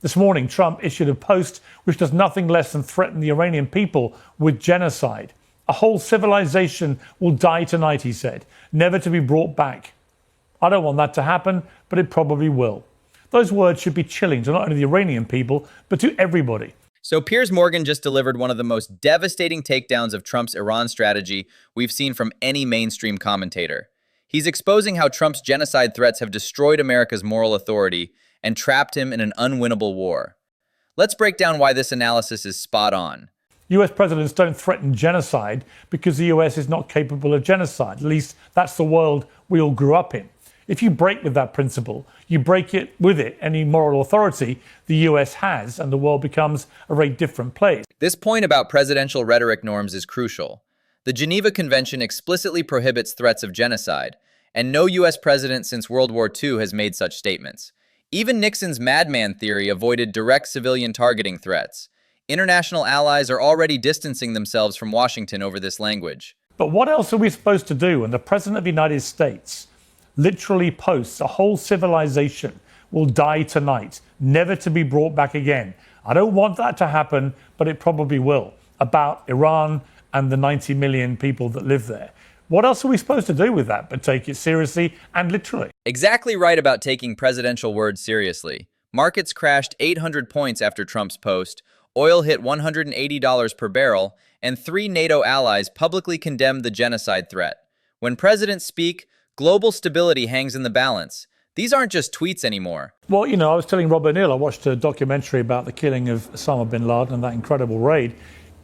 This morning, Trump issued a post which does nothing less than threaten the Iranian people with genocide. A whole civilization will die tonight, he said, never to be brought back. I don't want that to happen, but it probably will. Those words should be chilling to not only the Iranian people, but to everybody. So Piers Morgan just delivered one of the most devastating takedowns of Trump's Iran strategy we've seen from any mainstream commentator. He's exposing how Trump's genocide threats have destroyed America's moral authority and trapped him in an unwinnable war. Let's break down why this analysis is spot on. US presidents don't threaten genocide because the US is not capable of genocide. At least that's the world we all grew up in. If you break with that principle, you break it with it any moral authority the US has, and the world becomes a very different place. This point about presidential rhetoric norms is crucial. The Geneva Convention explicitly prohibits threats of genocide, and no US president since World War II has made such statements. Even Nixon's madman theory avoided direct civilian targeting threats. International allies are already distancing themselves from Washington over this language. But what else are we supposed to do when the President of the United States literally posts a whole civilization will die tonight, never to be brought back again? I don't want that to happen, but it probably will, about Iran and the 90 million people that live there. What else are we supposed to do with that but take it seriously and literally? Exactly right about taking presidential words seriously. Markets crashed 800 points after Trump's post, oil hit $180 per barrel, and 3 NATO allies publicly condemned the genocide threat. When presidents speak, global stability hangs in the balance. These aren't just tweets anymore. Well, I was telling Rob O'Neill, I watched a documentary about the killing of Osama bin Laden and that incredible raid.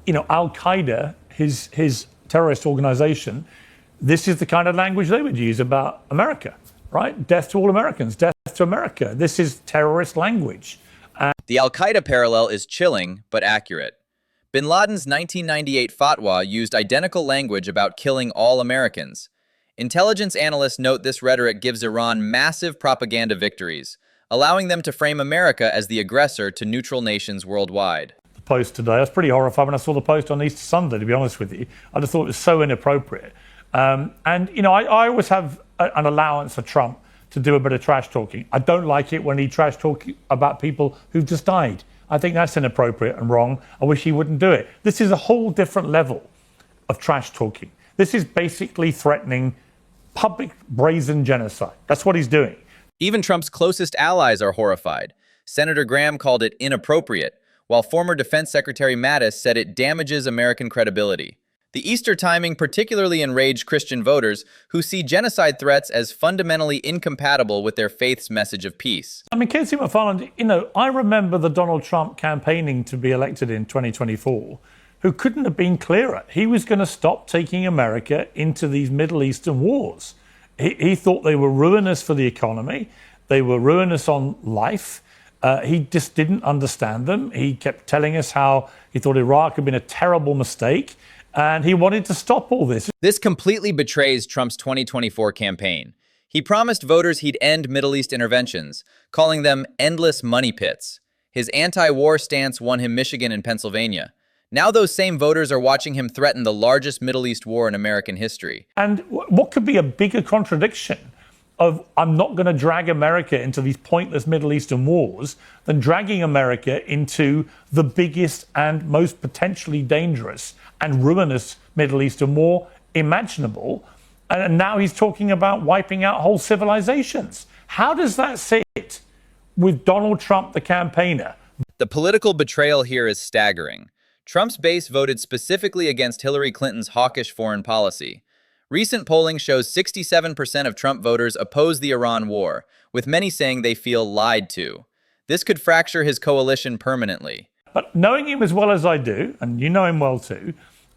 Al-Qaeda, his terrorist organization, this is the kind of language they would use about America, right? Death to all Americans, death to America. This is terrorist language. The Al-Qaeda parallel is chilling, but accurate. Bin Laden's 1998 fatwa used identical language about killing all Americans. Intelligence analysts note this rhetoric gives Iran massive propaganda victories, allowing them to frame America as the aggressor to neutral nations worldwide. The post today, I was pretty horrified when I saw the post on Easter Sunday, to be honest with you. I just thought it was so inappropriate. I always have an allowance for Trump to do a bit of trash talking. I don't like it when he trash talks about people who've just died. I think that's inappropriate and wrong. I wish he wouldn't do it. This is a whole different level of trash talking. This is basically threatening public brazen genocide. That's what he's doing. Even Trump's closest allies are horrified. Senator Graham called it inappropriate, while former Defense Secretary Mattis said it damages American credibility. The Easter timing particularly enraged Christian voters who see genocide threats as fundamentally incompatible with their faith's message of peace. Kinsey McFarland, I remember the Donald Trump campaigning to be elected in 2024, who couldn't have been clearer. He was going to stop taking America into these Middle Eastern wars. He thought they were ruinous for the economy. They were ruinous on life. He just didn't understand them. He kept telling us how he thought Iraq had been a terrible mistake. And he wanted to stop all this. This completely betrays Trump's 2024 campaign. He promised voters he'd end Middle East interventions, calling them endless money pits. His anti-war stance won him Michigan and Pennsylvania. Now those same voters are watching him threaten the largest Middle East war in American history. And what could be a bigger contradiction of I'm not going to drag America into these pointless Middle Eastern wars than dragging America into the biggest and most potentially dangerous and ruinous Middle Eastern war imaginable. And now he's talking about wiping out whole civilizations. How does that sit with Donald Trump, the campaigner? The political betrayal here is staggering. Trump's base voted specifically against Hillary Clinton's hawkish foreign policy. Recent polling shows 67% of Trump voters oppose the Iran war, with many saying they feel lied to. This could fracture his coalition permanently. But knowing him as well as I do, and you know him well too,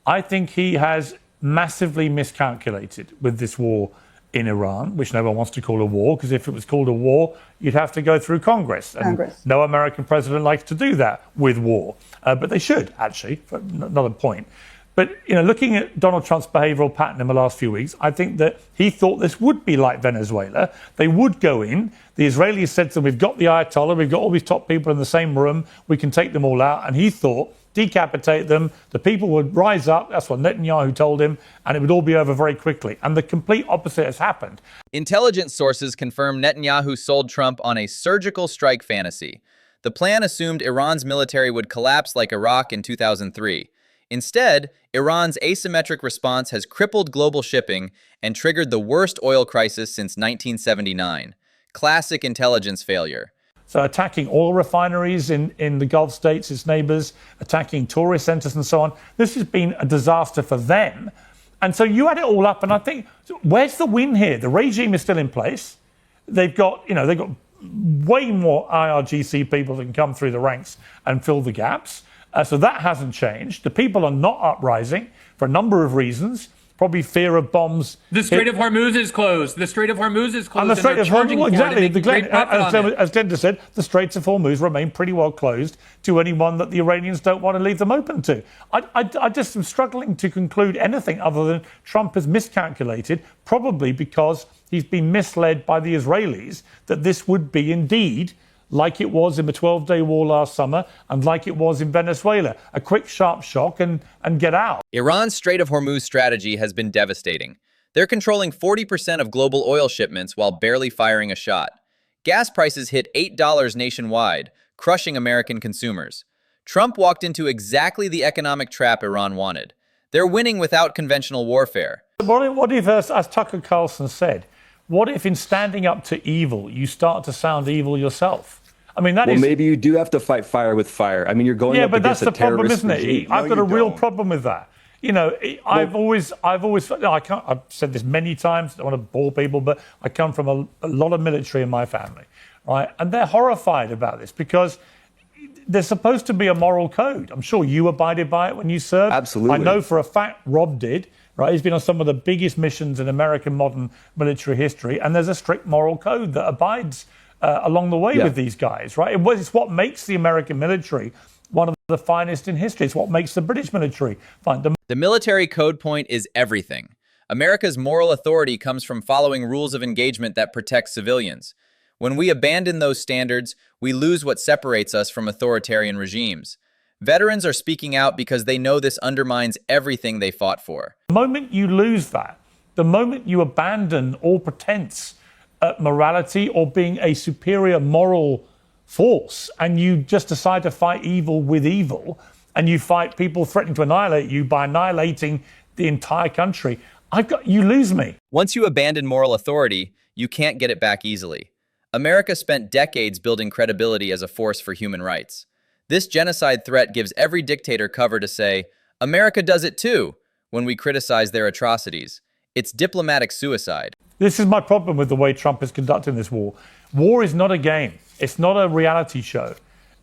I think he has massively miscalculated with this war in Iran, which no one wants to call a war, because if it was called a war, you'd have to go through Congress. And no American president likes to do that with war. But they should, actually, for another point. But, looking at Donald Trump's behavioral pattern in the last few weeks, I think that he thought this would be like Venezuela. They would go in. The Israelis said to them, we've got the Ayatollah, we've got all these top people in the same room, we can take them all out. And he thought, decapitate them, the people would rise up, that's what Netanyahu told him, and it would all be over very quickly. And the complete opposite has happened. Intelligence sources confirm Netanyahu sold Trump on a surgical strike fantasy. The plan assumed Iran's military would collapse like Iraq in 2003. Instead, Iran's asymmetric response has crippled global shipping and triggered the worst oil crisis since 1979. Classic intelligence failure. So attacking oil refineries in the Gulf states, its neighbors, attacking tourist centers and so on. This has been a disaster for them. And so you add it all up, and I think, where's the win here? The regime is still in place. They've got way more IRGC people that can come through the ranks and fill the gaps. So that hasn't changed. The people are not uprising for a number of reasons. Probably fear of bombs. The Strait of Hormuz is closed. The Strait of Hormuz is closed. And the Strait of Hormuz, exactly. As Glenda said, the Straits of Hormuz remain pretty well closed to anyone that the Iranians don't want to leave them open to. I just am struggling to conclude anything other than Trump has miscalculated, probably because he's been misled by the Israelis that this would be indeed like it was in the 12-day war last summer and like it was in Venezuela. A quick, sharp shock and get out. Iran's Strait of Hormuz strategy has been devastating. They're controlling 40% of global oil shipments while barely firing a shot. Gas prices hit $8 nationwide, crushing American consumers. Trump walked into exactly the economic trap Iran wanted. They're winning without conventional warfare. What if, as Tucker Carlson said, what if in standing up to evil, you start to sound evil yourself? I mean, that is... Well, maybe you do have to fight fire with fire. I mean, you're going up against a terrorist regime. Yeah, but that's the problem, isn't it? I've got a real problem with that. You know, I've always, I've said this many times, I don't want to bore people, but I come from a lot of military in my family, right? And they're horrified about this because there's supposed to be a moral code. I'm sure you abided by it when you served. Absolutely. I know for a fact Rob did. Right, he's been on some of the biggest missions in American modern military history, and there's a strict moral code that abides along the way with these guys. Right, it's what makes the American military one of the finest in history. It's what makes the British military fine. The military code point is everything. America's moral authority comes from following rules of engagement that protect civilians. When we abandon those standards, we lose what separates us from authoritarian regimes. Veterans are speaking out because they know this undermines everything they fought for. The moment you lose that, the moment you abandon all pretense at morality or being a superior moral force, and you just decide to fight evil with evil, and you fight people threatening to annihilate you by annihilating the entire country, you lose me. Once you abandon moral authority, you can't get it back easily. America spent decades building credibility as a force for human rights. This genocide threat gives every dictator cover to say, America does it too, when we criticize their atrocities. It's diplomatic suicide. This is my problem with the way Trump is conducting this war. War is not a game. It's not a reality show.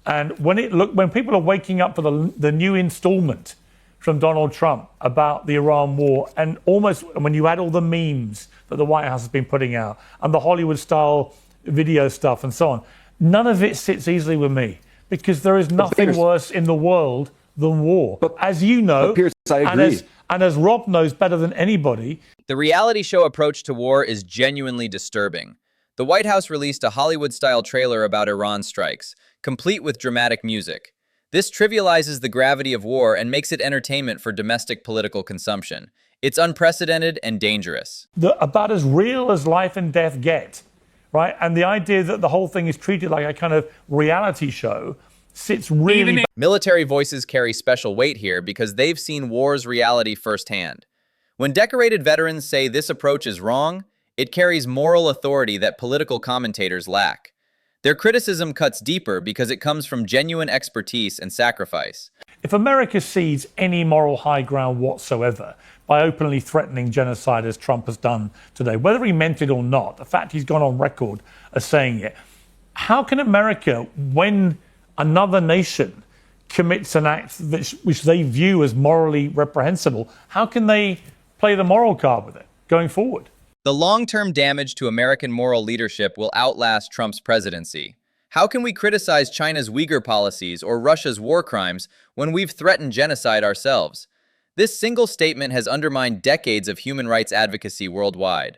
And when people are waking up for the new installment from Donald Trump about the Iran war, and almost when you add all the memes that the White House has been putting out and the Hollywood-style video stuff and so on, none of it sits easily with me. Because there is nothing worse in the world than war. But, as you know, Piers, I agree. And as Rob knows better than anybody, the reality show approach to war is genuinely disturbing. The White House released a Hollywood-style trailer about Iran strikes, complete with dramatic music. This trivializes the gravity of war and makes it entertainment for domestic political consumption. It's unprecedented and dangerous. About as real as life and death get. Right? And the idea that the whole thing is treated like a kind of reality show sits really... Military voices carry special weight here because they've seen war's reality firsthand. When decorated veterans say this approach is wrong, it carries moral authority that political commentators lack. Their criticism cuts deeper because it comes from genuine expertise and sacrifice. If America sees any moral high ground whatsoever by openly threatening genocide as Trump has done today, whether he meant it or not, the fact he's gone on record as saying it, how can America, when another nation commits an act which they view as morally reprehensible, how can they play the moral card with it going forward? The long-term damage to American moral leadership will outlast Trump's presidency. How can we criticize China's Uyghur policies or Russia's war crimes when we've threatened genocide ourselves? This single statement has undermined decades of human rights advocacy worldwide.